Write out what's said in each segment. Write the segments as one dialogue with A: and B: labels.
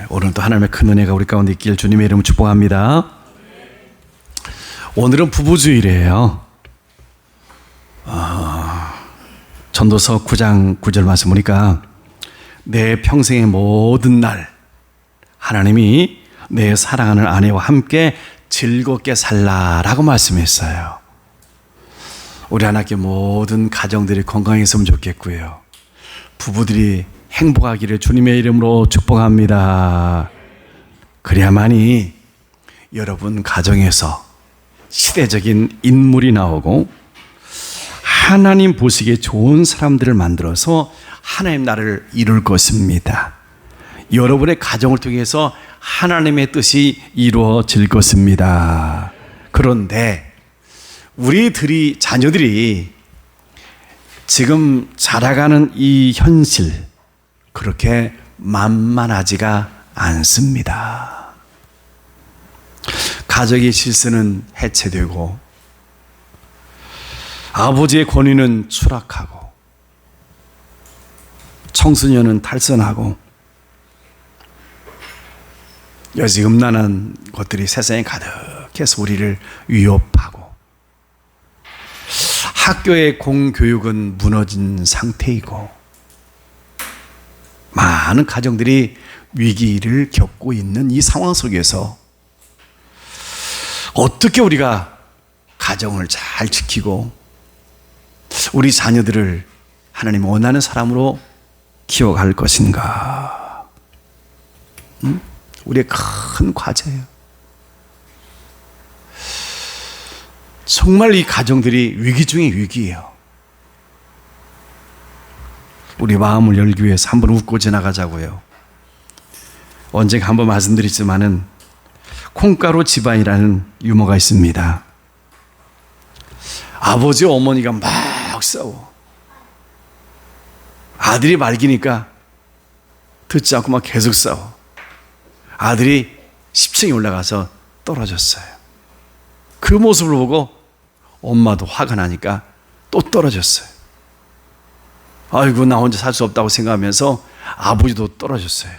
A: 오늘도 하나님의 큰 은혜가 우리 가운데 있길 주님의 이름으로 축복합니다. 오늘은 부부주일이에요. 전도서 9장 9절 말씀 보니까 내 평생의 모든 날 하나님이 내 사랑하는 아내와 함께 즐겁게 살라라고 말씀했어요. 우리 하나님께 모든 가정들이 건강했으면 좋겠고요. 부부들이 행복하기를 주님의 이름으로 축복합니다. 그래야만이 여러분 가정에서 시대적인 인물이 나오고 하나님 보시기에 좋은 사람들을 만들어서 하나님 나라를 이룰 것입니다. 여러분의 가정을 통해서 하나님의 뜻이 이루어질 것입니다. 그런데 우리들이 자녀들이 지금 자라가는 이 현실 그렇게 만만하지가 않습니다. 가족의 질서는 해체되고 아버지의 권위는 추락하고 청소년은 탈선하고 여지음란한 것들이 세상에 가득해서 우리를 위협하고 학교의 공교육은 무너진 상태이고 많은 가정들이 위기를 겪고 있는 이 상황 속에서 어떻게 우리가 가정을 잘 지키고 우리 자녀들을 하나님 원하는 사람으로 키워갈 것인가? 우리의 큰 과제예요. 정말 이 가정들이 위기 중에 위기예요. 우리 마음을 열기 위해서 한번 웃고 지나가자고요. 언젠가 한번 말씀드렸지만은 콩가루 집안이라는 유머가 있습니다. 아버지 어머니가 막 싸워. 아들이 말기니까 듣지 않고 막 계속 싸워. 아들이 10층에 올라가서 떨어졌어요. 그 모습을 보고 엄마도 화가 나니까 또 떨어졌어요. 아이고 나 혼자 살 수 없다고 생각하면서 아버지도 떨어졌어요.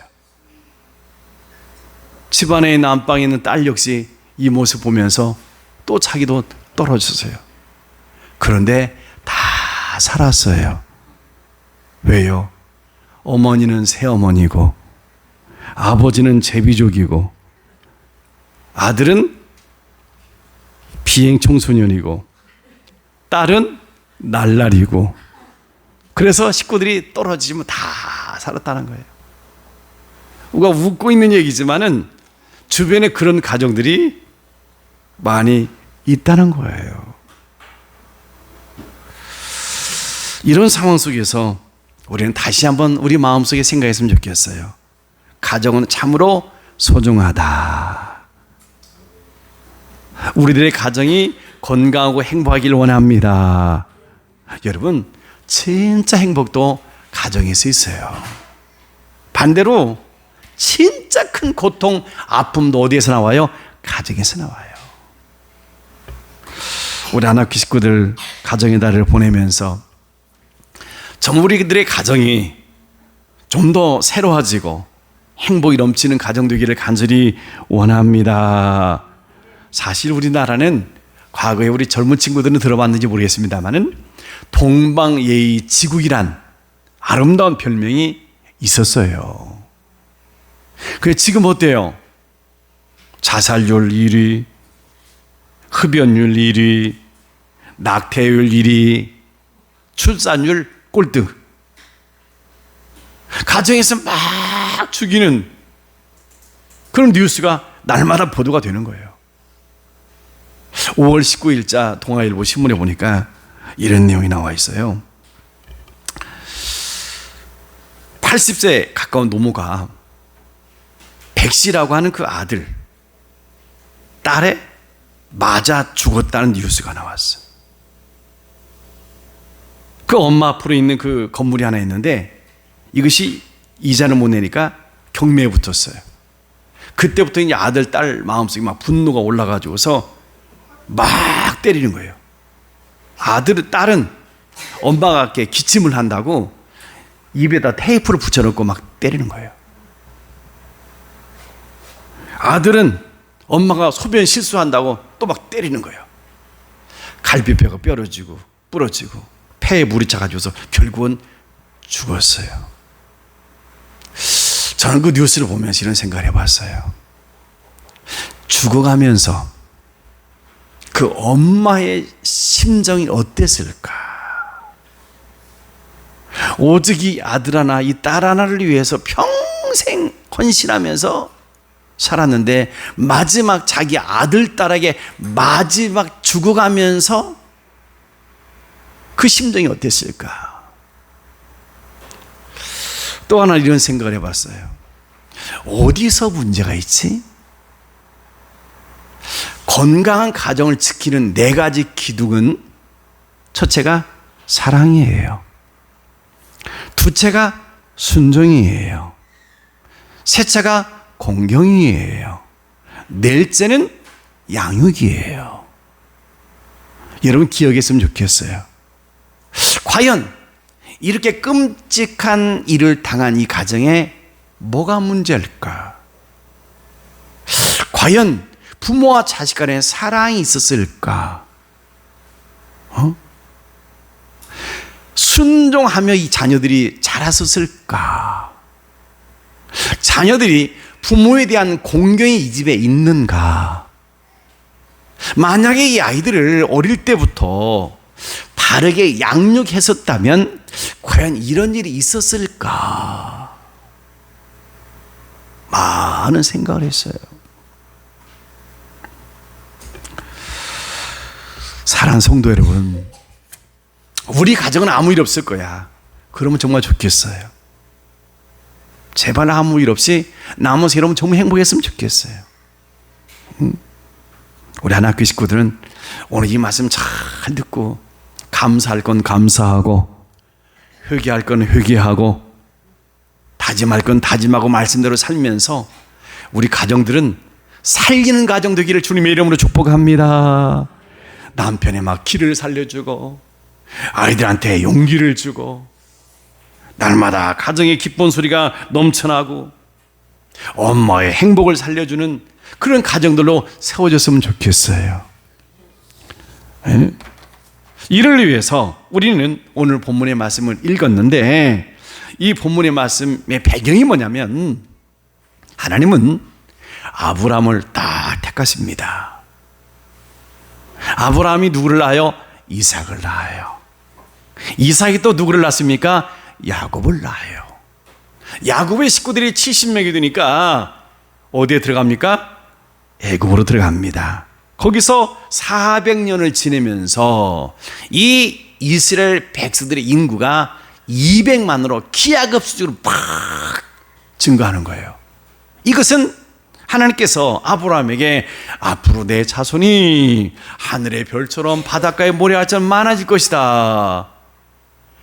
A: 집안에 있는 안방에 있는 딸 역시 이 모습 보면서 또 자기도 떨어졌어요. 그런데 다 살았어요. 왜요? 어머니는 새어머니고 아버지는 제비족이고 아들은 비행 청소년이고 딸은 날라리고 그래서 식구들이 떨어지면 다 살았다는 거예요. 우리가 웃고 있는 얘기지만은 주변에 그런 가정들이 많이 있다는 거예요. 이런 상황 속에서 우리는 다시 한번 우리 마음속에 생각했으면 좋겠어요. 가정은 참으로 소중하다. 우리들의 가정이 건강하고 행복하기를 원합니다. 여러분, 진짜 행복도 가정에서 있어요. 반대로 진짜 큰 고통, 아픔도 어디에서 나와요? 가정에서 나와요. 우리 하나님의 식구들 가정의 달을 보내면서 정말 우리들의 가정이 좀 더 새로워지고 행복이 넘치는 가정 되기를 간절히 원합니다. 사실 우리나라는 과거에 우리 젊은 친구들은 들어봤는지 모르겠습니다만은 동방예의지국이란 아름다운 별명이 있었어요. 그래 지금 어때요? 자살률 1위, 흡연율 1위, 낙태율 1위, 출산율 꼴등. 가정에서 막 죽이는 그런 뉴스가 날마다 보도가 되는 거예요. 5월 19일자 동아일보 신문에 보니까 이런 내용이 나와 있어요. 80세 가까운 노모가 백씨라고 하는 그 아들, 딸에 맞아 죽었다는 뉴스가 나왔어요. 그 엄마 앞으로 있는 그 건물이 하나 있는데 이것이 이자를 못 내니까 경매에 붙었어요. 그때부터 이제 아들, 딸 마음속에 막 분노가 올라가지고서 막 때리는 거예요. 딸은 엄마가 이렇게 기침을 한다고 입에다 테이프를 붙여놓고 막 때리는 거예요. 아들은 엄마가 소변 실수한다고 또 막 때리는 거예요. 갈비뼈가 부러지고 폐에 물이 차가지고서 결국은 죽었어요. 저는 그 뉴스를 보면서 이런 생각을 해봤어요. 죽어가면서 그 엄마의 심정이 어땠을까? 오직 이 아들 하나, 이 딸 하나를 위해서 평생 헌신하면서 살았는데 마지막 자기 아들, 딸에게 마지막 죽어가면서 그 심정이 어땠을까? 또 하나 이런 생각을 해봤어요. 어디서 문제가 있지? 건강한 가정을 지키는 4가지 기둥은 첫째가 사랑이에요. 둘째가 순종이에요. 셋째가 공경이에요. 넷째는 양육이에요. 여러분 기억했으면 좋겠어요. 과연 이렇게 끔찍한 일을 당한 이 가정에 뭐가 문제일까? 과연 부모와 자식 간에 사랑이 있었을까? 순종하며 이 자녀들이 자랐었을까? 자녀들이 부모에 대한 공경이 이 집에 있는가? 만약에 이 아이들을 어릴 때부터 바르게 양육했었다면 과연 이런 일이 있었을까? 많은 생각을 했어요. 사랑하는 성도 여러분, 우리 가정은 아무 일 없을 거야. 그러면 정말 좋겠어요. 제발 아무 일 없이 남은 여러분 정말 행복했으면 좋겠어요. 우리 하나교회 식구들은 오늘 이 말씀 잘 듣고 감사할 건 감사하고 회개할 건 회개하고 다짐할 건 다짐하고 말씀대로 살면서 우리 가정들은 살리는 가정 되기를 주님의 이름으로 축복합니다. 남편의 막 길을 살려주고 아이들한테 용기를 주고 날마다 가정의 기쁜 소리가 넘쳐나고 엄마의 행복을 살려주는 그런 가정들로 세워졌으면 좋겠어요. 네? 이를 위해서 우리는 오늘 본문의 말씀을 읽었는데 이 본문의 말씀의 배경이 뭐냐면 하나님은 아브라함을 딱 택하십니다. 아브라함이 누구를 낳아요? 이삭을 낳아요. 이삭이 또 누구를 낳습니까? 야곱을 낳아요. 야곱의 식구들이 70명이 되니까 어디에 들어갑니까? 애굽으로 들어갑니다. 거기서 400년을 지내면서 이 이스라엘 백성들의 인구가 200만으로 기하급수적으로 팍 증가하는 거예요. 이것은 하나님께서 아브라함에게 앞으로 내 자손이 하늘의 별처럼 바닷가의 모래알처럼 많아질 것이다.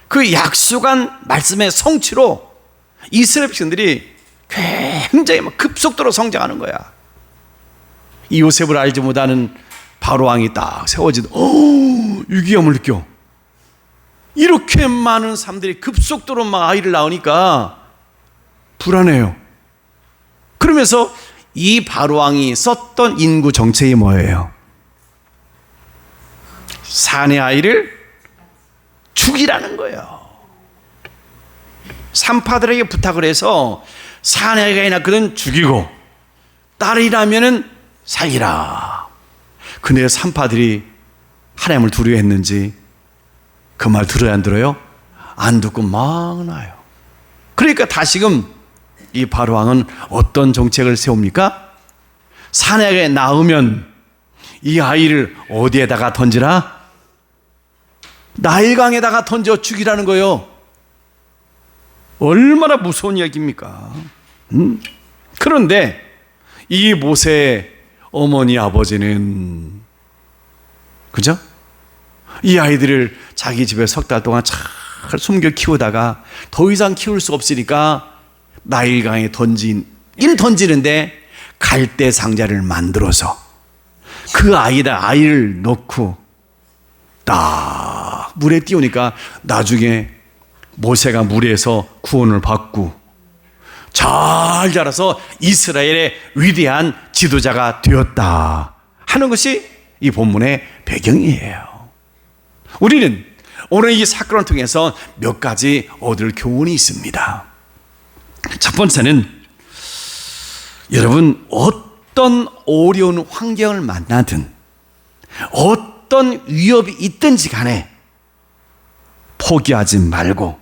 A: 그 약속한 말씀의 성취로 이스라엘 백성들이 굉장히 급속도로 성장하는 거야. 이 요셉을 알지 못하는 바로 왕이 딱 세워지도 위기감을 느껴. 이렇게 많은 사람들이 급속도로 막 아이를 낳으니까 불안해요. 그러면서 이 바로 왕이 썼던 인구 정책이 뭐예요? 사내 아이를 죽이라는 거예요. 산파들에게 부탁을 해서 사내 아이가 낳거든 죽이고 딸이 나면은 살리라. 근데 산파들이 하나님을 두려워했는지 그 말 들어요 안 들어요? 안 듣고 막 나요. 그러니까 다시금 이 바로왕은 어떤 정책을 세웁니까? 사내 아이가 낳으면 이 아이를 어디에다가 던지라? 나일강에다가 던져 죽이라는 거예요. 얼마나 무서운 이야기입니까? 그런데 이 모세의 어머니 아버지는 그죠? 이 아이들을 자기 집에 석 달 동안 잘 숨겨 키우다가 더 이상 키울 수 없으니까 나일강에 던지는데 갈대 상자를 만들어서 그 아이를 넣고 딱 물에 띄우니까 나중에 모세가 물에서 구원을 받고 잘 자라서 이스라엘의 위대한 지도자가 되었다 하는 것이 이 본문의 배경이에요. 우리는 오늘 이 사건을 통해서 몇 가지 얻을 교훈이 있습니다. 첫 번째는 여러분, 어떤 어려운 환경을 만나든 어떤 위협이 있든지 간에 포기하지 말고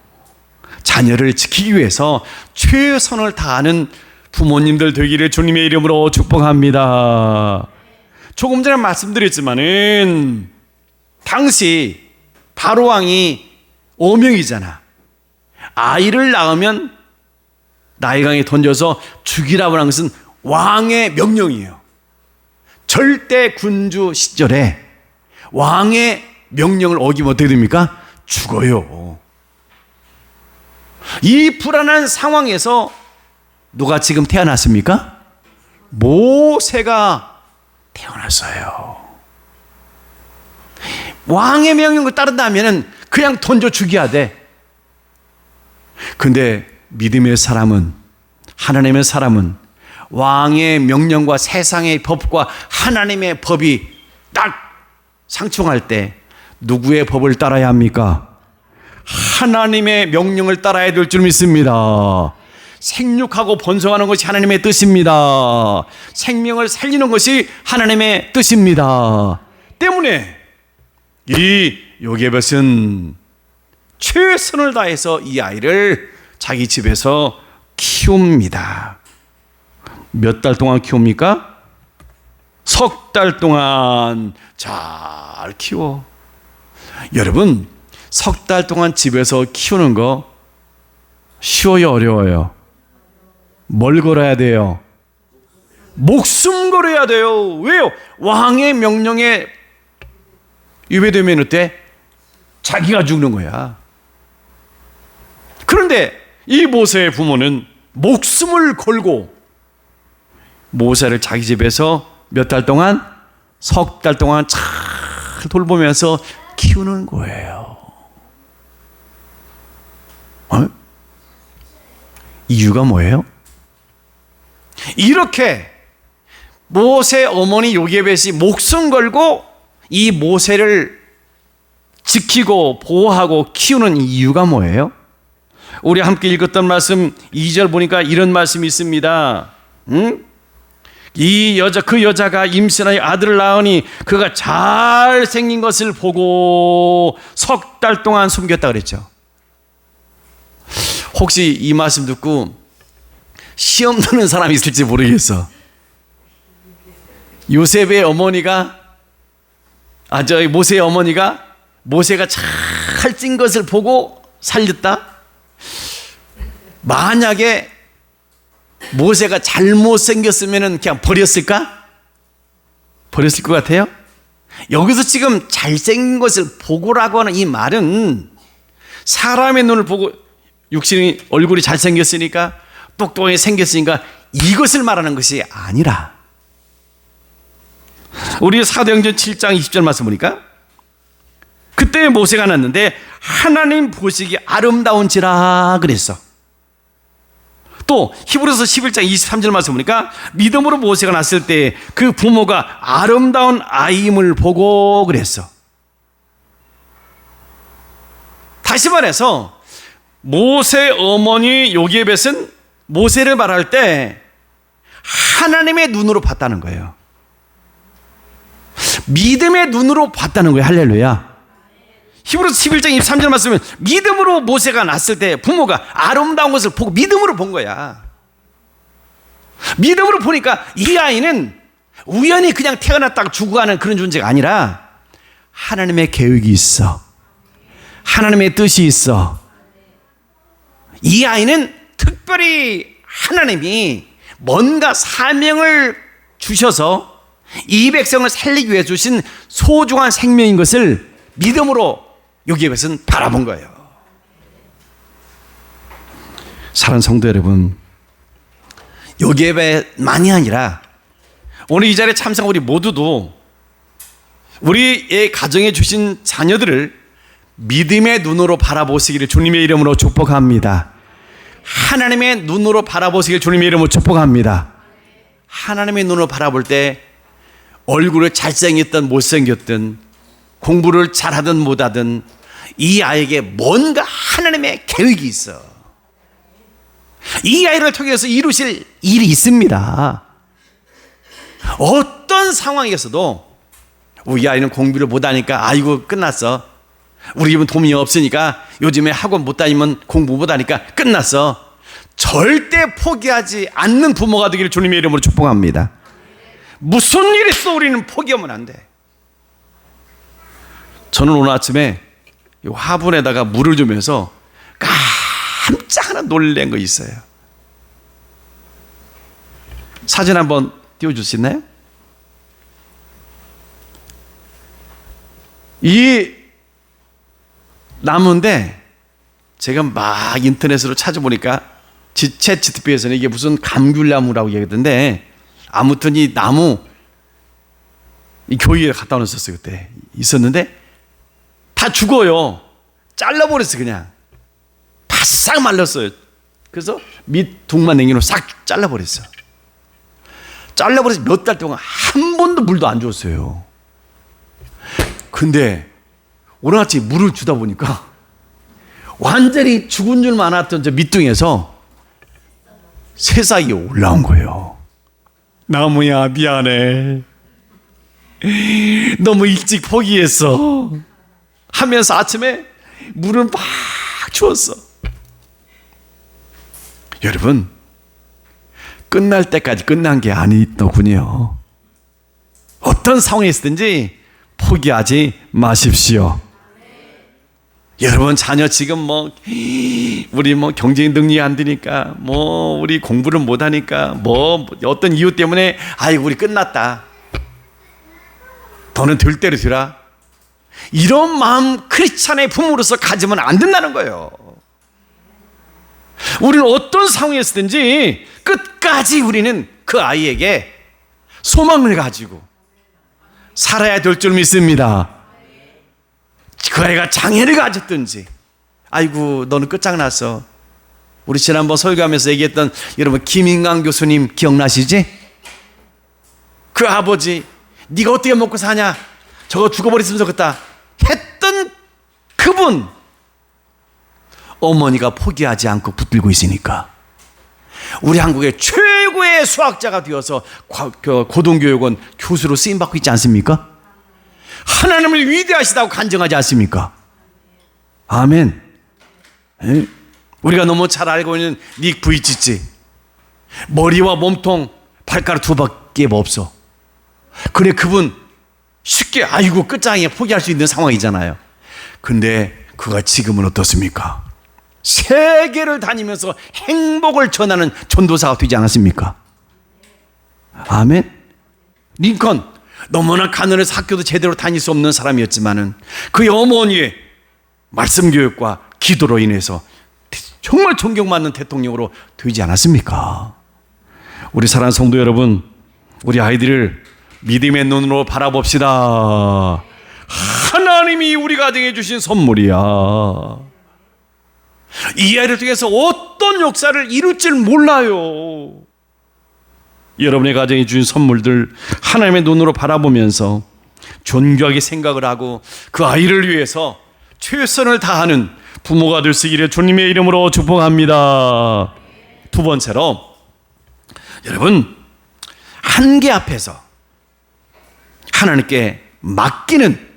A: 자녀를 지키기 위해서 최선을 다하는 부모님들 되기를 주님의 이름으로 축복합니다. 조금 전에 말씀드렸지만은 당시 바로왕이 어명이잖아. 아이를 낳으면 나일강에 던져서 죽이라고 하는 것은 왕의 명령이에요. 절대 군주 시절에 왕의 명령을 어기면 어떻게 됩니까? 죽어요. 이 불안한 상황에서 누가 지금 태어났습니까? 모세가 태어났어요. 왕의 명령을 따른다면 그냥 던져 죽여야 돼. 근데 믿음의 사람은, 하나님의 사람은 왕의 명령과 세상의 법과 하나님의 법이 딱 상충할 때 누구의 법을 따라야 합니까? 하나님의 명령을 따라야 될 줄 믿습니다. 생육하고 번성하는 것이 하나님의 뜻입니다. 생명을 살리는 것이 하나님의 뜻입니다. 때문에 이 요게벳은 최선을 다해서 이 아이를 자기 집에서 키웁니다. 몇 달 동안 키웁니까? 석 달 동안 잘 키워. 여러분, 석 달 동안 집에서 키우는 거 쉬워요, 어려워요? 뭘 걸어야 돼요? 목숨 걸어야 돼요. 왜요? 왕의 명령에 위배되면 어때? 자기가 죽는 거야. 그런데 이 모세의 부모는 목숨을 걸고 모세를 자기 집에서 몇 달 동안? 석 달 동안 잘 돌보면서 키우는 거예요. 이유가 뭐예요? 이렇게 모세 어머니 요게벳이 목숨 걸고 이 모세를 지키고 보호하고 키우는 이유가 뭐예요? 우리 함께 읽었던 말씀 2절 보니까 이런 말씀이 있습니다. 그 여자가 임신하여 아들을 낳으니 그가 잘생긴 것을 보고 석 달 동안 숨겼다 그랬죠. 혹시 이 말씀 듣고 시험 드는 사람이 있을지 모르겠어. 요셉의 어머니가 모세의 어머니가 모세가 잘 찐 것을 보고 살렸다? 만약에 모세가 잘못생겼으면 그냥 버렸을까? 버렸을 것 같아요? 여기서 지금 잘생긴 것을 보고라고 하는 이 말은 사람의 눈을 보고 육신이 얼굴이 잘생겼으니까 똑똑하게 생겼으니까 이것을 말하는 것이 아니라 우리 사도행전 7장 20절 말씀 보니까 그때 모세가 났는데 하나님 보시기 아름다운지라 그랬어. 또 히브리서 11장 23절 말씀 보니까 믿음으로 모세가 났을 때 그 부모가 아름다운 아이임을 보고 그랬어. 다시 말해서 모세 어머니 요게벳은 모세를 말할 때 하나님의 눈으로 봤다는 거예요. 믿음의 눈으로 봤다는 거예요. 할렐루야. 히브리서 11장 23절 말씀은 믿음으로 모세가 났을 때 부모가 아름다운 것을 보고 믿음으로 본 거야. 믿음으로 보니까 이 아이는 우연히 그냥 태어났다가 죽어가는 그런 존재가 아니라 하나님의 계획이 있어. 하나님의 뜻이 있어. 이 아이는 특별히 하나님이 뭔가 사명을 주셔서 이 백성을 살리기 위해 주신 소중한 생명인 것을 믿음으로 요게벳은 바라본 거예요. 사랑하는 성도 여러분, 요게벳만이 아니라 오늘 이 자리에 참석한 우리 모두도 우리의 가정에 주신 자녀들을 믿음의 눈으로 바라보시기를 주님의 이름으로 축복합니다. 하나님의 눈으로 바라보시길 주님의 이름으로 축복합니다. 하나님의 눈으로 바라볼 때 얼굴을 잘생겼든 못생겼든 공부를 잘하든 못하든 이 아이에게 뭔가 하나님의 계획이 있어. 이 아이를 통해서 이루실 일이 있습니다. 어떤 상황에서도 우리 아이는 공부를 못하니까 아이고 끝났어. 우리 집은 돈이 없으니까 요즘에 학원 못 다니면 공부 못하니까 끝났어. 절대 포기하지 않는 부모가 되기를 주님의 이름으로 축복합니다. 무슨 일이 있어 우리는 포기하면 안 돼. 저는 오늘 아침에 화분에다가 물을 주면서 깜짝 하나 놀란 거 있어요. 사진 한번 띄워줄 수 있나요? 이 나무인데 제가 막 인터넷으로 찾아보니까 챗 GTP에서는 이게 무슨 감귤나무라고 얘기하던데, 아무튼 이 나무 이 교회에 갖다 놓았었어요. 그때 있었는데 다 죽어요. 잘라버렸어. 그냥 바싹 말랐어요. 그래서 밑 둥만 냉이로 싹 잘라버렸어. 잘라버려서 몇 달 동안 한 번도 물도 안 줬어요. 근데 오늘 아침에 물을 주다 보니까 완전히 죽은 줄만 알았던 저 밑둥에서 새싹이 올라온 거예요. 나무야 미안해, 너무 일찍 포기했어 하면서 아침에 물을 막 주었어. 여러분, 끝날 때까지 끝난 게 아니더군요. 어떤 상황에 있든지 포기하지 마십시오. 여러분, 자녀 지금 우리 경제 능력이 안 되니까 우리 공부를 못 하니까 어떤 이유 때문에 아이고 우리 끝났다, 너는 될 대로 되라, 이런 마음 크리스찬의 부모로서 가지면 안 된다는 거예요. 우리는 어떤 상황에 있든지 끝까지 우리는 그 아이에게 소망을 가지고 살아야 될 줄 믿습니다. 그 아이가 장애를 가졌든지, 아이고 너는 끝장났어. 우리 지난번 설교하면서 얘기했던 여러분 김인강 교수님 기억나시지? 그 아버지 네가 어떻게 먹고 사냐, 저거 죽어버렸으면 좋겠다 했던 그분, 어머니가 포기하지 않고 붙들고 있으니까 우리 한국의 최고의 수학자가 되어서 고등교육원 교수로 쓰임받고 있지 않습니까? 하나님을 위대하시다고 간증하지 않습니까? 아멘. 에? 우리가 너무 잘 알고 있는 닉 부이치치, 머리와 몸통 발가락 두 밖에 없어. 그래, 그분 쉽게 아이고 끝장에 포기할 수 있는 상황이잖아요. 근데 그가 지금은 어떻습니까? 세계를 다니면서 행복을 전하는 전도사가 되지 않았습니까? 아멘. 링컨, 너무나 가난해서 학교도 제대로 다닐 수 없는 사람이었지만은 그의 어머니의 말씀 교육과 기도로 인해서 정말 존경받는 대통령으로 되지 않았습니까? 우리 사랑하는 성도 여러분, 우리 아이들을 믿음의 눈으로 바라봅시다. 하나님이 우리 가정에 주신 선물이야. 이 아이를 통해서 어떤 역사를 이룰 줄 몰라요. 여러분의 가정에 주신 선물들 하나님의 눈으로 바라보면서 존귀하게 생각을 하고 그 아이를 위해서 최선을 다하는 부모가 될 수 있기를 주님의 이름으로 축복합니다. 두 번째로, 여러분, 한계 앞에서 하나님께 맡기는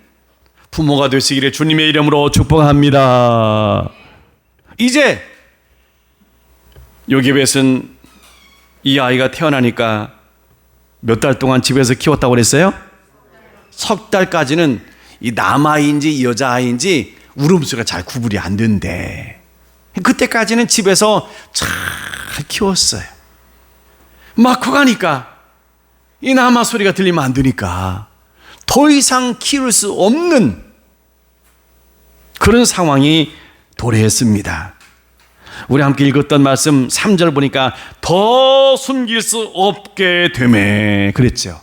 A: 부모가 될 수 있기를 주님의 이름으로 축복합니다. 이제 요셉은 이 아이가 태어나니까 몇 달 동안 집에서 키웠다고 그랬어요? 석 달까지는 이 남아이인지 여자아이인지 울음소리가 잘 구분이 안 된대. 그때까지는 집에서 잘 키웠어요. 막 커가니까 이 남아 소리가 들리면 안 되니까 더 이상 키울 수 없는 그런 상황이 도래했습니다. 우리 함께 읽었던 말씀 3절 보니까 더 숨길 수 없게 되매 그랬죠.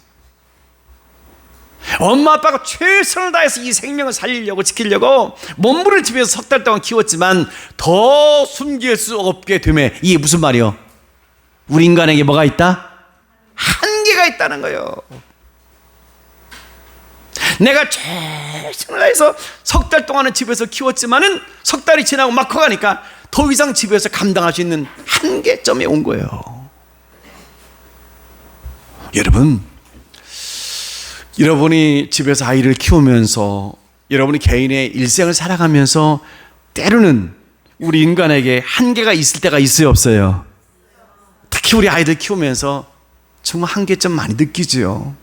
A: 엄마 아빠가 최선을 다해서 이 생명을 살리려고 지키려고 몸부림치면서 석 달 동안 키웠지만 더 숨길 수 없게 되매, 이게 무슨 말이요? 우리 인간에게 뭐가 있다? 한계가 있다는 거예요. 내가 최선을 다해서 석 달 동안은 집에서 키웠지만은 석 달이 지나고 막 커가니까 더 이상 집에서 감당할 수 있는 한계점에 온 거예요. 여러분이 집에서 아이를 키우면서 여러분이 개인의 일생을 살아가면서 때로는 우리 인간에게 한계가 있을 때가 있어요, 없어요? 특히 우리 아이들 키우면서 정말 한계점 많이 느끼죠.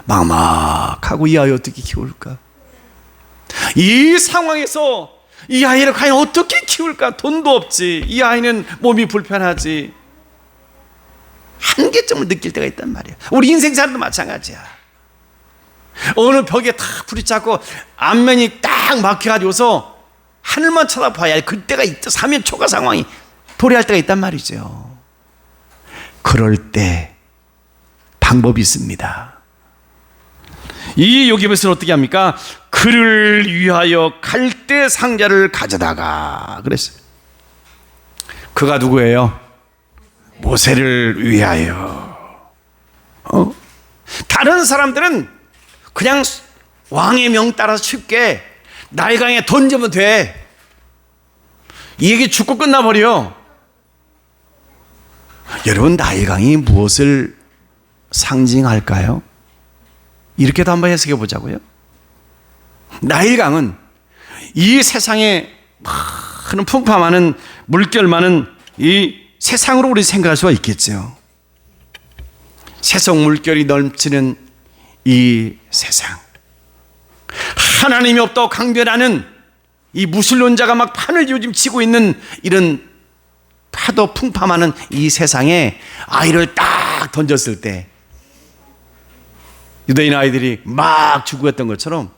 A: 막막하고 이 아이 어떻게 키울까? 이 상황에서 이 아이를 과연 어떻게 키울까? 돈도 없지, 이 아이는 몸이 불편하지. 한계점을 느낄 때가 있단 말이야. 우리 인생 살도 마찬가지야. 어느 벽에 탁 부딪혔고 앞면이 딱 막혀가지고서 하늘만 쳐다봐야 할 그때가 있다. 사면 초과 상황이 도래할 때가 있단 말이죠. 그럴 때 방법이 있습니다. 이 요괴배스는 어떻게 합니까? 그를 위하여 갈대 상자를 가져다가 그랬어요. 그가 누구예요? 모세를 위하여. 다른 사람들은 그냥 왕의 명 따라서 쉽게 나일강에 던지면 돼. 이 얘기 죽고 끝나버려. 여러분, 나일강이 무엇을 상징할까요? 이렇게도 한번 해석해 보자고요. 나일강은 이 세상에 많은 풍파많은 물결 많은 이 세상으로 우리 생각할 수가 있겠죠. 세속 물결이 넘치는 이 세상, 하나님이 없다고 강변하는 이 무신론자가 막 판을 요즘치고 있는 이런 파도 풍파 많은 이 세상에 아이를 딱 던졌을 때 유대인 아이들이 막 죽어갔던 것처럼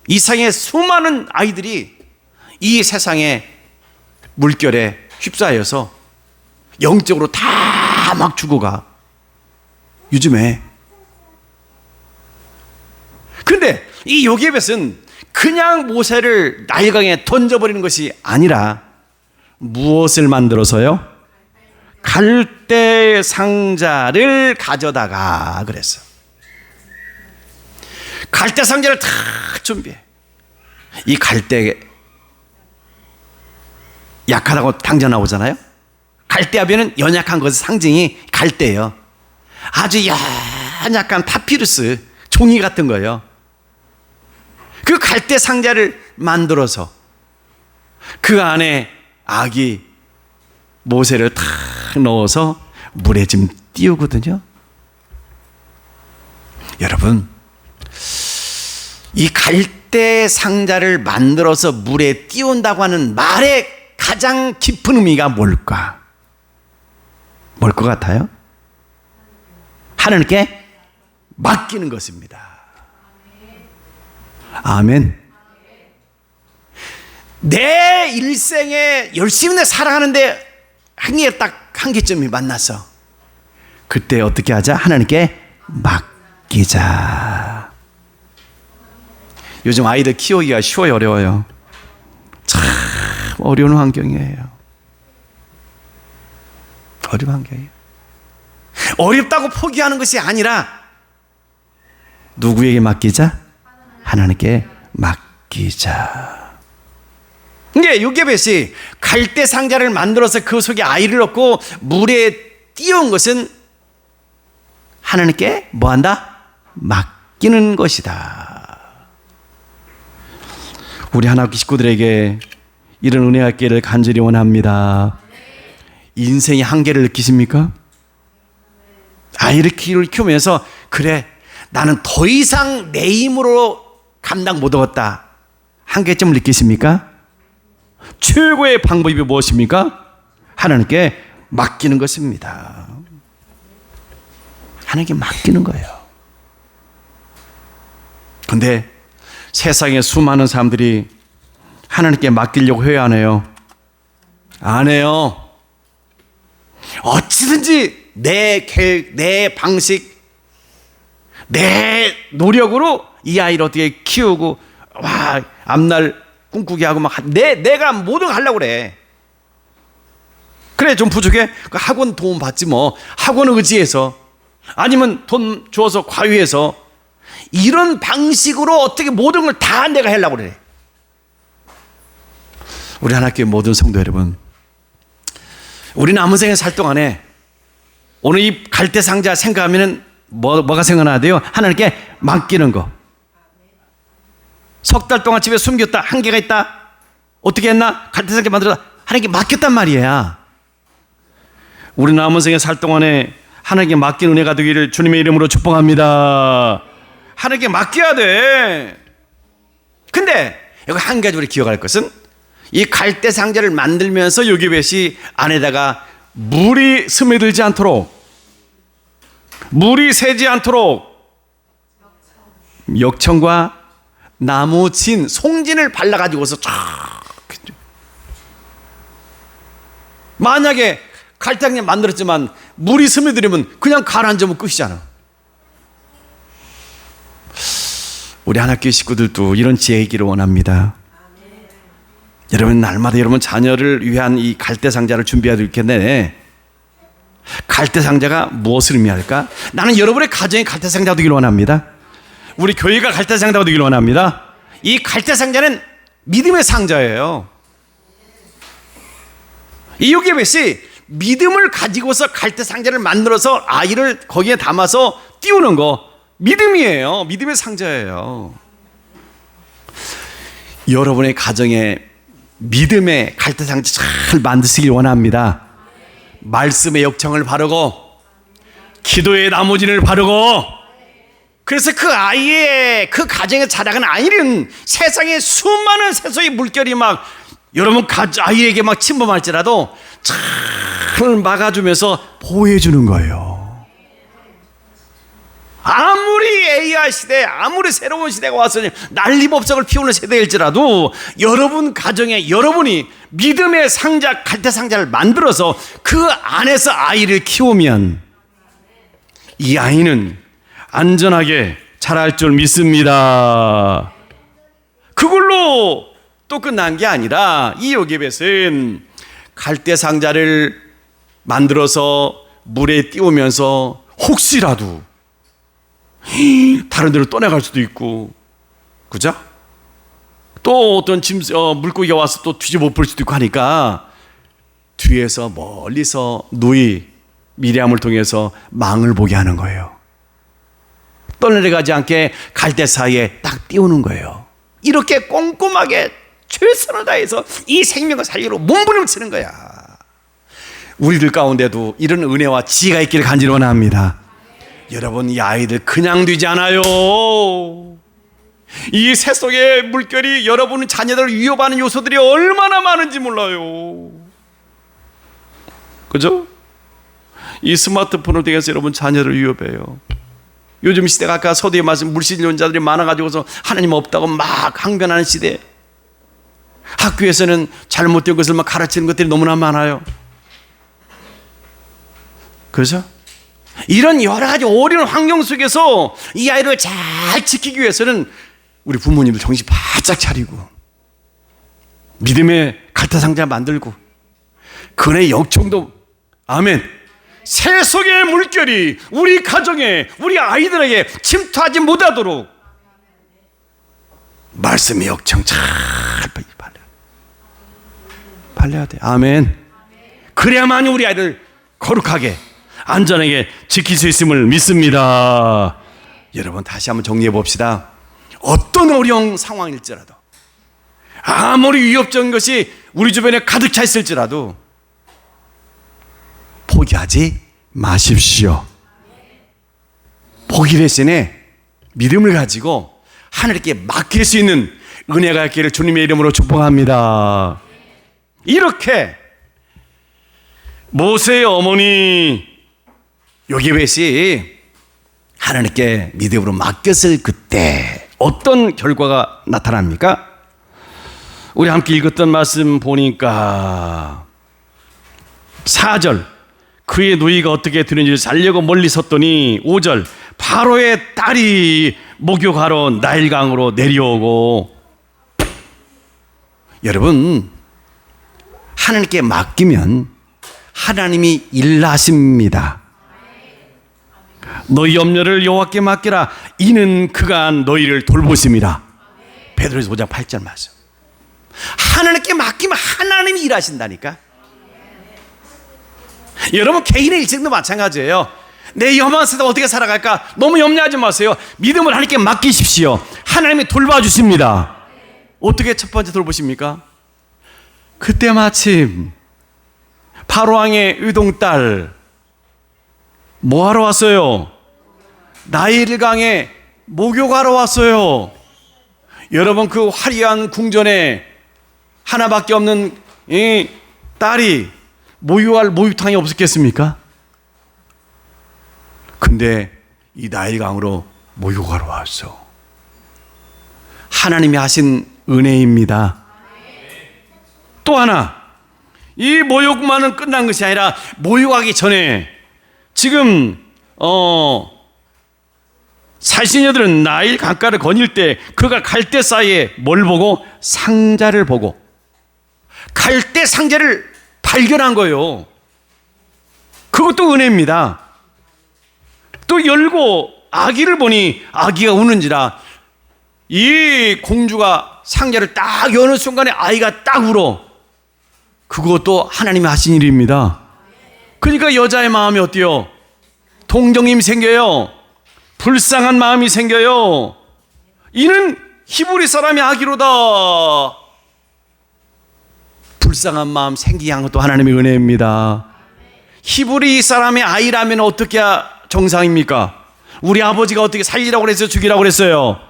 A: 이 세상에 수많은 아이들이 이 세상의 물결에 휩싸여서 영적으로 다 막 죽어가. 요즘에. 근데 이 요게벳은 그냥 모세를 나일강에 던져버리는 것이 아니라 무엇을 만들어서요? 갈대 상자를 가져다가 그랬어. 갈대 상자를 다 준비해. 이 갈대 약하다고 당장 나오잖아요. 갈대아비는 연약한 것의 상징이 갈대예요. 아주 연약한 파피루스 종이 같은 거예요. 그 갈대 상자를 만들어서 그 안에 아기 모세를 탁 넣어서 물에 좀 띄우거든요. 여러분, 이 갈대 상자를 만들어서 물에 띄운다고 하는 말의 가장 깊은 의미가 뭘까? 뭘 것 같아요? 하나님께 맡기는 것입니다. 아멘. 내 일생에 열심히 살아가는데 한계 딱 한계점이 만나서 그때 어떻게 하자? 하나님께 맡기자. 요즘 아이들 키우기가 쉬워요, 어려워요? 참 어려운 환경이에요. 어려운 환경이에요. 어렵다고 포기하는 것이 아니라 누구에게 맡기자? 하나님께 맡기자. 이게 요게벳이 갈대 상자를 만들어서 그 속에 아이를 넣고 물에 띄운 것은 하나님께 뭐한다? 맡기는 것이다. 우리 하나님께 식구들에게 이런 은혜가 있기를 간절히 원합니다. 인생의 한계를 느끼십니까? 아이를 키우면서 그래, 나는 더 이상 내 힘으로 감당 못하겠다. 한계점을 느끼십니까? 최고의 방법이 무엇입니까? 하나님께 맡기는 것입니다. 하나님께 맡기는 거예요. 근데 세상에 수많은 사람들이 하나님께 맡기려고 해야 안 해요? 안 해요. 어찌든지 내 계획, 내 방식, 내 노력으로 이 아이를 어떻게 키우고 와 앞날 꿈꾸게 하고 막 내가 모든 걸 하려고 그래. 그래 좀 부족해? 그 학원 도움 받지 뭐. 학원 의지해서 아니면 돈 주어서 과외해서 이런 방식으로 어떻게 모든 걸 다 내가 하려고 그래. 우리 하나님께 모든 성도 여러분, 우리 남은 생에 살 동안에 오늘 이 갈대상자 생각하면은 뭐가 생각나야 하나님께 맡기는 거. 석 달 동안 집에 숨겼다. 한계가 있다. 어떻게 했나? 갈대상자 만들어서 하나님께 맡겼단 말이야. 우리 남은 생에 살 동안에 하나님께 맡긴 은혜가 되기를 주님의 이름으로 축복합니다. 하나님께 맡겨야 돼. 근데 여기 한 가지 우리 기억할 것은 이 갈대 상자를 만들면서 요기벳이 안에다가 물이 스며들지 않도록, 물이 새지 않도록 역청과 나무 진, 송진을 발라가지고서 쫙. 만약에 갈대 상자 만들었지만 물이 스며들면 그냥 가라앉으면 끝이잖아. 우리 하나교회 식구들도 이런 지혜 있기를 원합니다. 여러분 날마다 여러분 자녀를 위한 이 갈대 상자를 준비해야 될 텐데 갈대 상자가 무엇을 의미할까? 나는 여러분의 가정이 갈대 상자가 되기를 원합니다. 우리 교회가 갈대 상자가 되기를 원합니다. 이 갈대 상자는 믿음의 상자예요. 이 요게벳이 믿음을 가지고서 갈대 상자를 만들어서 아이를 거기에 담아서 띄우는 거 믿음이에요. 믿음의 상자예요. 여러분의 가정에 믿음의 갈대 상자 잘 만드시길 원합니다. 말씀의 역청을 바르고 기도의 나무진을 바르고 그래서 그 아이의 그 가정에 자라는 아이는 세상에 수많은 세속의 물결이 막 여러분 아이에게 막 침범할지라도 잘 막아주면서 보호해 주는 거예요. 아무리 AI 시대, 아무리 새로운 시대가 와서 난리법석을 피우는 세대일지라도 여러분 가정에 여러분이 믿음의 상자, 갈대 상자를 만들어서 그 안에서 아이를 키우면 이 아이는 안전하게 자랄 줄 믿습니다. 그걸로 또 끝난 게 아니라 이 요게벳은 갈대 상자를 만들어서 물에 띄우면서 혹시라도 다른 데로 떠나갈 수도 있고, 그죠? 또 어떤 물고기가 와서 또 뒤집어 볼 수도 있고 하니까 뒤에서 멀리서 누이 미리암을 통해서 망을 보게 하는 거예요. 떠내려가지 않게 갈대 사이에 딱 띄우는 거예요. 이렇게 꼼꼼하게 최선을 다해서 이 생명을 살리로 몸부림치는 거야. 우리들 가운데도 이런 은혜와 지혜가 있기를 간절히 원합니다. 여러분 이 아이들 그냥 되지 않아요. 이 세속의 물결이 여러분 자녀들을 위협하는 요소들이 얼마나 많은지 몰라요. 그죠? 이 스마트폰을 통해서 여러분 자녀를 위협해요. 요즘 시대가 아까 서두에 말씀 물신론자들이 많아가지고서 하나님 없다고 막 항변하는 시대. 학교에서는 잘못된 것을 막 가르치는 것들이 너무나 많아요. 그렇죠? 이런 여러 가지 어려운 환경 속에서 이 아이를 잘 지키기 위해서는 우리 부모님들 정신 바짝 차리고 믿음의 갈대 상자 만들고 그의 역청도 아멘. 세속의 물결이 우리 가정에 우리 아이들에게 침투하지 못하도록 말씀의 역청 잘 발려야 돼. 아멘. 그래야만이 우리 아이를 거룩하게 안전하게 지킬 수 있음을 믿습니다. 여러분 다시 한번 정리해 봅시다. 어떤 어려운 상황일지라도 아무리 위협적인 것이 우리 주변에 가득 차 있을지라도 포기하지 마십시오. 포기 대신에 믿음을 가지고 하나님께 맡길 수 있는 은혜가 있기를 주님의 이름으로 축복합니다. 이렇게 모세의 어머니 요게벳이 하나님께 믿음으로 맡겼을 그때 어떤 결과가 나타납니까? 우리 함께 읽었던 말씀 보니까 4절 그의 누이가 어떻게 되는지를 살려고 멀리 섰더니 5절 바로의 딸이 목욕하러 나일강으로 내려오고, 여러분, 하나님께 맡기면 하나님이 일하십니다. 너희 염려를 여호와께 맡기라. 이는 그가 너희를 돌보심이라. 베드로전서 5장 8절 말씀. 하나님께 맡기면 하나님이 일하신다니까. 여러분, 개인의 일생도 마찬가지예요. 내 험한 세상 어떻게 살아갈까 너무 염려하지 마세요. 믿음을 하나님께 맡기십시오. 하나님이 돌봐주십니다. 어떻게 첫 번째 돌보십니까? 그때 마침 바로왕의 의동딸 뭐하러 왔어요? 나일강에 목욕하러 왔어요. 여러분, 그 화려한 궁전에 하나밖에 없는 이 딸이 목욕할 목욕탕이 없었겠습니까? 근데 이 나일강으로 목욕하러 왔어. 하나님이 하신 은혜입니다. 또 하나, 이 목욕만은 끝난 것이 아니라 목욕하기 전에 지금 살신녀들은 나일 강가를 거닐 때 그가 갈대 사이에 뭘 보고? 상자를 보고, 갈대 상자를 발견한 거예요. 그것도 은혜입니다. 또 열고 아기를 보니 아기가 우는지라. 이 공주가 상자를 딱 여는 순간에 아이가 딱 울어. 그것도 하나님이 하신 일입니다. 그러니까 여자의 마음이 어때요? 동정심이 생겨요. 불쌍한 마음이 생겨요. 이는 히브리 사람의 아기로다. 불쌍한 마음 생기게 한 것도 하나님의 은혜입니다. 히브리 사람의 아이라면 어떻게 정상입니까? 우리 아버지가 어떻게 살리라고 그랬어요? 죽이라고 그랬어요?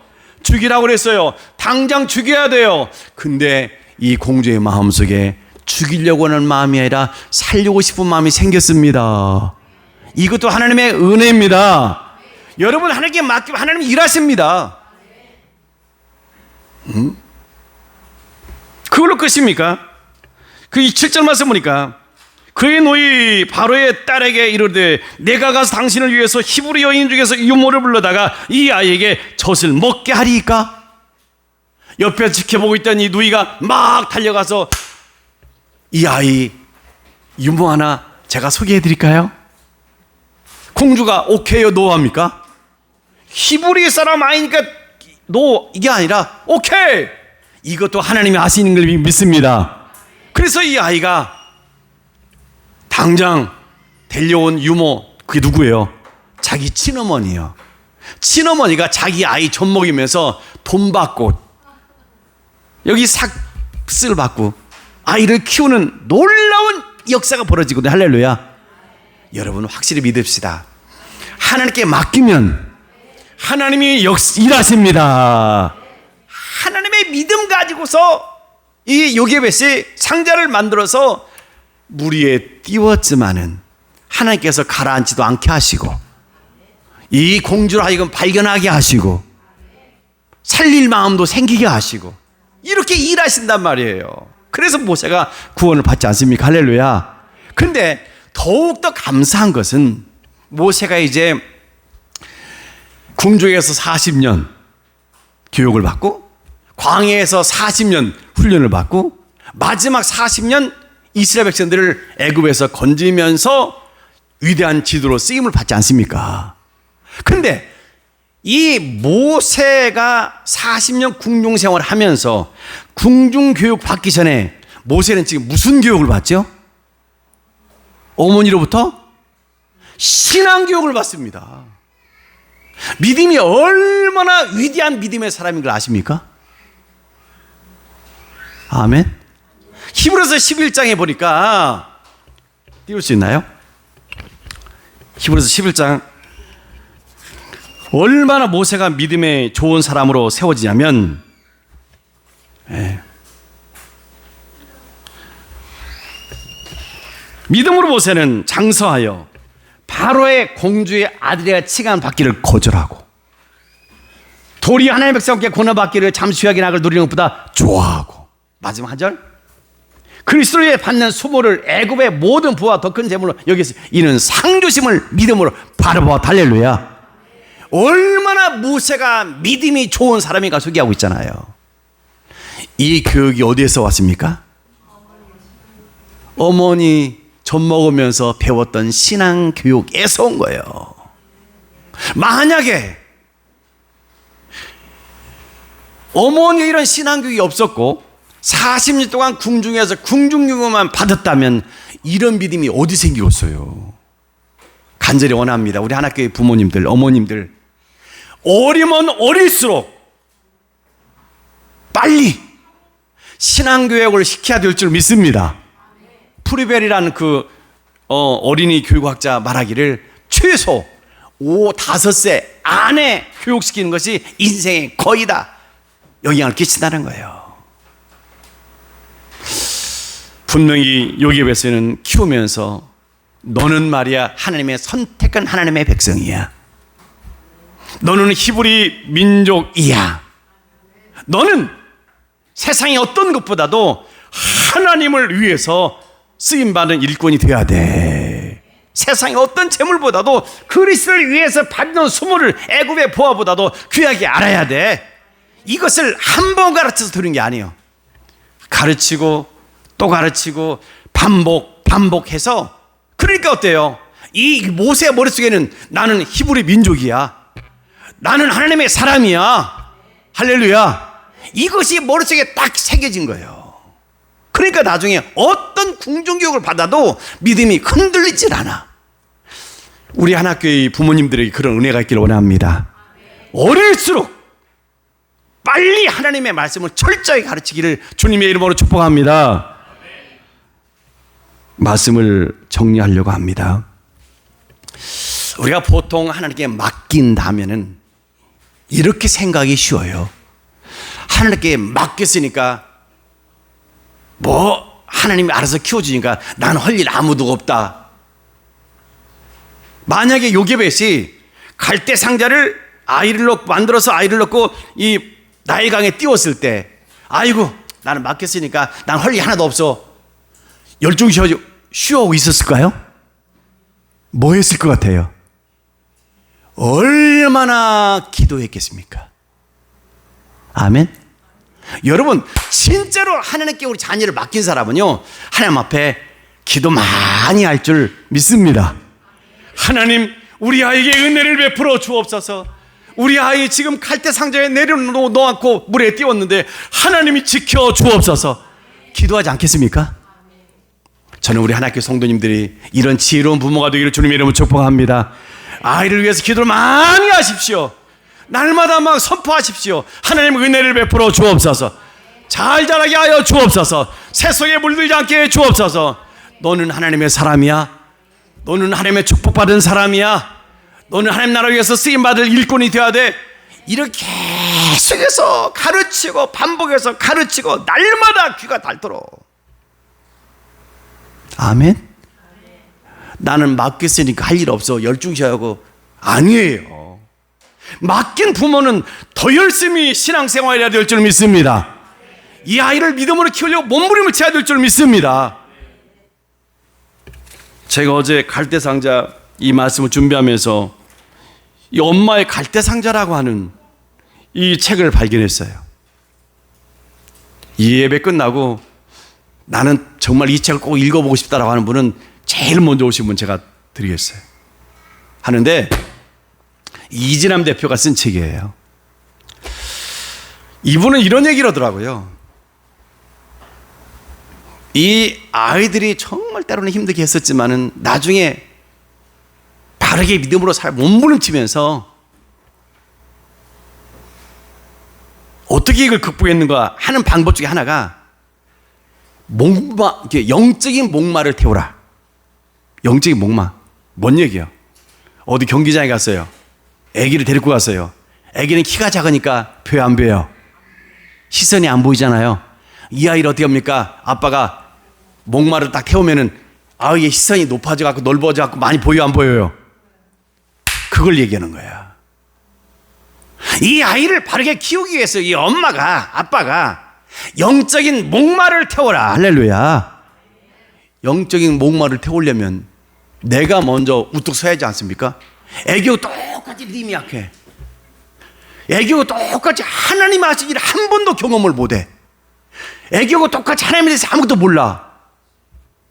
A: 죽이라고 그랬어요. 당장 죽여야 돼요. 근데 이 공주의 마음속에 죽이려고 하는 마음이 아니라 살리고 싶은 마음이 생겼습니다. 이것도 하나님의 은혜입니다. 여러분, 하나님께 맡기면 하나님이 일하십니다. 그걸로 끝입니까? 그 7절 말씀 보니까 그의 노이 바로의 딸에게 이르되 내가 가서 당신을 위해서 히브리 여인 중에서 유모를 불러다가 이 아이에게 젖을 먹게 하리이까? 옆에 지켜보고 있던 이 누이가 막 달려가서 이 아이 유모 하나 제가 소개해 드릴까요? 공주가 오케이요, 노 합니까? 히브리 사람 아이니까 노 이게 아니라 오케이. 이것도 하나님이 하시는 걸 믿습니다. 그래서 이 아이가 당장 데려온 유모, 그게 누구예요? 자기 친어머니예요. 친어머니가 자기 아이 젖 먹이면서 돈 받고 여기 삭스를 받고 아이를 키우는 놀라운 역사가 벌어지거든요. 할렐루야. 여러분, 확실히 믿읍시다. 하나님께 맡기면 하나님이 일하십니다. 하나님의 믿음 가지고서 이 요게벳이 상자를 만들어서 물 위에 띄웠지만은 하나님께서 가라앉지도 않게 하시고 이 공주를 하여금 발견하게 하시고 살릴 마음도 생기게 하시고 이렇게 일하신단 말이에요. 그래서 모세가 구원을 받지 않습니까? 할렐루야. 근데 더욱더 감사한 것은 모세가 이제 궁중에서 40년 교육을 받고 광야에서 40년 훈련을 받고 마지막 40년 이스라엘 백성들을 애굽에서 건지면서 위대한 지도로 쓰임을 받지 않습니까? 근데 이 모세가 40년 궁중 생활을 하면서 궁중 교육 받기 전에 모세는 지금 무슨 교육을 받죠? 어머니로부터 신앙 교육을 받습니다. 믿음이 얼마나 위대한 믿음의 사람인 걸 아십니까? 아멘. 히브리서 11장에 보니까 띄울 수 있나요? 히브리서 11장 얼마나 모세가 믿음의 좋은 사람으로 세워지냐면 믿음으로 모세는 장서하여 바로의 공주의 아들에게 치간 받기를 거절하고 도리 하나님의 백성께 고난받기를 잠시 후하게 낙을 누리는 것보다 좋아하고 마지막 한 절 그리스도에 받는 수모를 애굽의 모든 부와 더 큰 재물로 여기서 이는 상주심을 믿음으로 바라보아. 할렐루야. 얼마나 모세가 믿음이 좋은 사람인가 소개하고 있잖아요. 이 교육이 어디에서 왔습니까? 어머니 젖 먹으면서 배웠던 신앙 교육에서 온 거예요. 만약에 어머니의 이런 신앙 교육이 없었고 40년 동안 궁중에서 궁중유교만 받았다면 이런 믿음이 어디 생기겠어요? 간절히 원합니다. 우리 하나교회 부모님들, 어머님들, 어리면 어릴수록 빨리 신앙교육을 시켜야 될 줄 믿습니다. 프리벨이라는 그 어린이 교육학자 말하기를 최소 5-5세 안에 교육시키는 것이 인생의 거의 다 영향을 끼친다는 거예요. 분명히 요셉에서는 키우면서 너는 말이야 하나님의 선택한 하나님의 백성이야. 너는 히브리 민족이야. 너는 세상의 어떤 것보다도 하나님을 위해서 쓰임받은 일꾼이 되어야 돼. 세상의 어떤 재물보다도 그리스도를 위해서 받는 수모를 애굽의 보화보다도 귀하게 알아야 돼. 이것을 한 번 가르쳐서 들은 게 아니에요. 가르치고 또 가르치고 반복해서. 그러니까 어때요? 이 모세 머릿속에는 나는 히브리 민족이야, 나는 하나님의 사람이야, 할렐루야, 이것이 머릿속에 딱 새겨진 거예요. 그러니까 나중에 어떤 궁중교육을 받아도 믿음이 흔들리질 않아. 우리 하나교회 부모님들에게 그런 은혜가 있기를 원합니다. 어릴수록 빨리 하나님의 말씀을 철저히 가르치기를 주님의 이름으로 축복합니다. 말씀을 정리하려고 합니다. 우리가 보통 하나님께 맡긴다면은 이렇게 생각이 쉬워요. 하나님께 맡겼으니까 뭐 하나님이 알아서 키워주니까 난 할 일 아무도 없다. 만약에 요게벳이 갈대 상자를 만들어서 아이를 넣고 이 나일강에 띄웠을 때, 아이고 나는 맡겼으니까 난 할 일 하나도 없어, 열중히 쉬어하고 있었을까요? 뭐 했을 것 같아요? 얼마나 기도했겠습니까? 아멘. 여러분, 진짜로 하나님께 우리 자녀를 맡긴 사람은요, 하나님 앞에 기도 많이 할 줄 믿습니다. 하나님, 우리 아이에게 은혜를 베풀어 주옵소서. 우리 아이 지금 갈대 상자에 내려놓고 물에 띄웠는데 하나님이 지켜 주옵소서. 기도하지 않겠습니까? 저는 우리 하나님께 성도님들이 이런 지혜로운 부모가 되기를 주님의 이름으로 축복합니다. 아이를 위해서 기도를 많이 하십시오. 날마다 막 선포하십시오. 하나님 은혜를 베풀어 주옵소서. 잘 자라게 하여 주옵소서. 세속에 물들지 않게 해 주옵소서. 너는 하나님의 사람이야. 너는 하나님의 축복받은 사람이야. 너는 하나님 나라를 위해서 쓰임받을 일꾼이 되어야 돼. 이렇게 계속해서 가르치고 반복해서 가르치고 날마다 귀가 닳도록. 아멘. 나는 맡겼으니까 할 일 없어, 열중히 하고. 아니에요. 맡긴 부모는 더 열심히 신앙생활해야 될 줄 믿습니다. 이 아이를 믿음으로 키우려고 몸부림을 쳐야 될 줄 믿습니다. 제가 어제 갈대상자 이 말씀을 준비하면서 이 엄마의 갈대상자라고 하는 이 책을 발견했어요. 이 예배 끝나고 나는 정말 이 책을 꼭 읽어보고 싶다라고 하는 분은 제일 먼저 오신 분 제가 드리겠어요. 하는데 이진남 대표가 쓴 책이에요. 이분은 이런 얘기를 하더라고요. 이 아이들이 정말 때로는 힘들게 했었지만은 나중에 바르게 믿음으로 몸부림치면서 어떻게 이걸 극복했는가 하는 방법 중에 하나가 영적인 목마를 태우라. 영적인 목마. 뭔 얘기예요? 어디 경기장에 갔어요. 아기를 데리고 갔어요. 아기는 키가 작으니까 배 안 보여요. 시선이 안 보이잖아요. 이 아이를 어떻게 합니까? 아빠가 목마를 딱 태우면은 아이의 시선이 높아져 갖고 넓어져 갖고 많이 보여 안 보여요? 그걸 얘기하는 거야. 이 아이를 바르게 키우기 위해서 이 아빠가 영적인 목마를 태워라. 할렐루야. 영적인 목마를 태우려면 내가 먼저 우뚝 서야지 않습니까? 애기하고 똑같이 믿음이 약해. 애교가 똑같이 하나님 하신 일 한 번도 경험을 못해. 애교가 똑같이 하나님에 대해서 아무것도 몰라.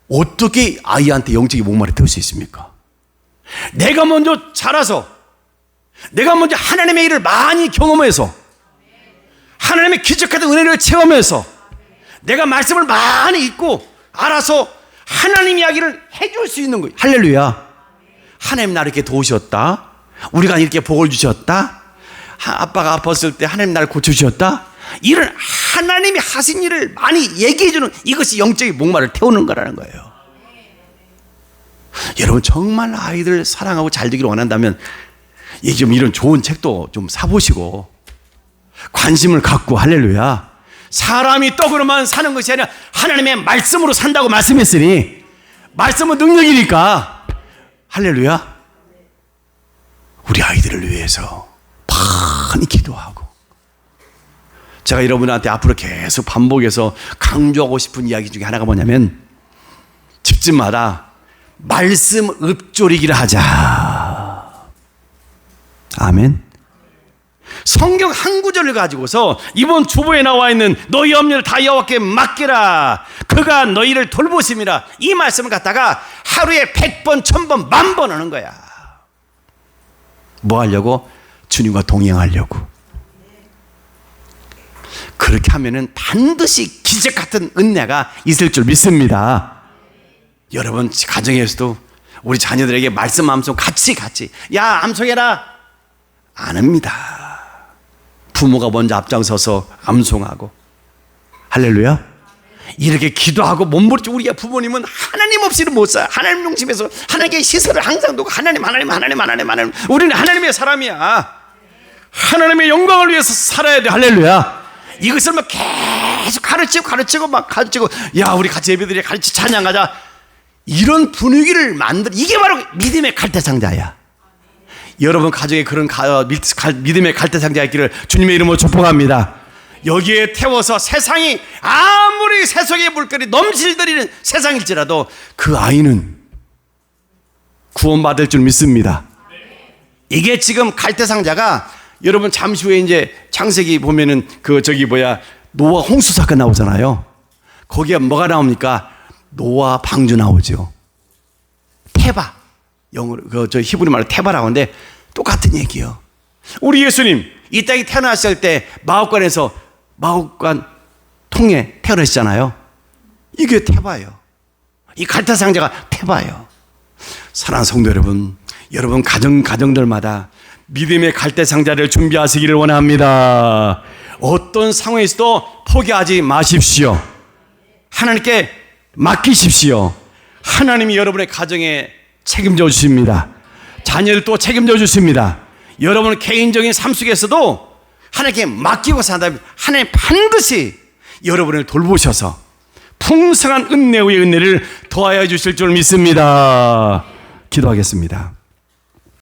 A: 어떻게 아이한테 영적인 목마를 태울 수 있습니까? 내가 먼저 자라서, 내가 먼저 하나님의 일을 많이 경험해서, 하나님의 기적같은 은혜를 체험해서, 내가 말씀을 많이 읽고 알아서 하나님 이야기를 해줄 수 있는 거예요. 할렐루야. 하나님 나를 이렇게 도우셨다. 우리가 이렇게 복을 주셨다. 아빠가 아팠을 때 하나님 나를 고쳐주셨다. 이런 하나님이 하신 일을 많이 얘기해주는, 이것이 영적인 목마를 태우는 거라는 거예요. 여러분 정말 아이들 사랑하고 잘 되기를 원한다면 좀 이런 좋은 책도 좀 사보시고 관심을 갖고, 할렐루야, 사람이 떡으로만 사는 것이 아니라 하나님의 말씀으로 산다고 말씀했으니 말씀은 능력이니까, 할렐루야, 우리 아이들을 위해서 많이 기도하고, 제가 여러분한테 앞으로 계속 반복해서 강조하고 싶은 이야기 중에 하나가 뭐냐면, 집집마다 말씀 읊조리기를 하자. 아멘. 성경 한 구절을 가지고서 이번 주보에 나와 있는 너희 염려를 다 여호와께 맡기라, 그가 너희를 돌보심이라, 이 말씀을 갖다가 하루에 100번, 1000번, 10,000번 하는 거야. 뭐 하려고? 주님과 동행하려고. 그렇게 하면은 반드시 기적 같은 은혜가 있을 줄 믿습니다. 여러분 가정에서도 우리 자녀들에게 말씀 암송 같이 야 암송해라 안 합니다. 부모가 먼저 앞장서서 암송하고, 할렐루야, 이렇게 기도하고 몸부림치고. 우리가 부모님은 하나님 없이는 못 살아. 하나님 중심에서 하나님께 시설을 항상 두고 하나님. 우리는 하나님의 사람이야. 하나님의 영광을 위해서 살아야 돼. 할렐루야. 이것을 막 계속 가르치고 야 우리 같이 예배드려, 같이 찬양하자, 이런 분위기를 만들, 이게 바로 믿음의 갈대상자야. 여러분 가정에 그런 믿음의 갈대상자가 있기를 주님의 이름으로 축복합니다. 여기에 태워서 세상이 아무리 세속의 물결이 넘실거리는 세상일지라도 그 아이는 구원받을 줄 믿습니다. 이게 지금 갈대상자가, 여러분 잠시 후에 이제 창세기 보면은 노아 홍수 사건 나오잖아요. 거기에 뭐가 나옵니까? 노아 방주 나오죠. 테바, 영어로 히브리 말로 테바라고 하는데 똑같은 얘기예요. 우리 예수님 이 땅에 태어났을 때 마옥간 통에 태어나시잖아요. 이게 테바예요. 이 갈대상자가 테바예요. 사랑하는 성도 여러분, 여러분 가정들마다 믿음의 갈대상자를 준비하시기를 원합니다. 어떤 상황에서도 포기하지 마십시오. 하나님께 맡기십시오. 하나님이 여러분의 가정에 책임져 주십니다. 자녀들도 책임져 주십니다. 여러분 개인적인 삶 속에서도 하나님께 맡기고 산다면 하나님 반드시 여러분을 돌보셔서 풍성한 은혜 위에 은혜를 더하여 주실 줄 믿습니다. 기도하겠습니다.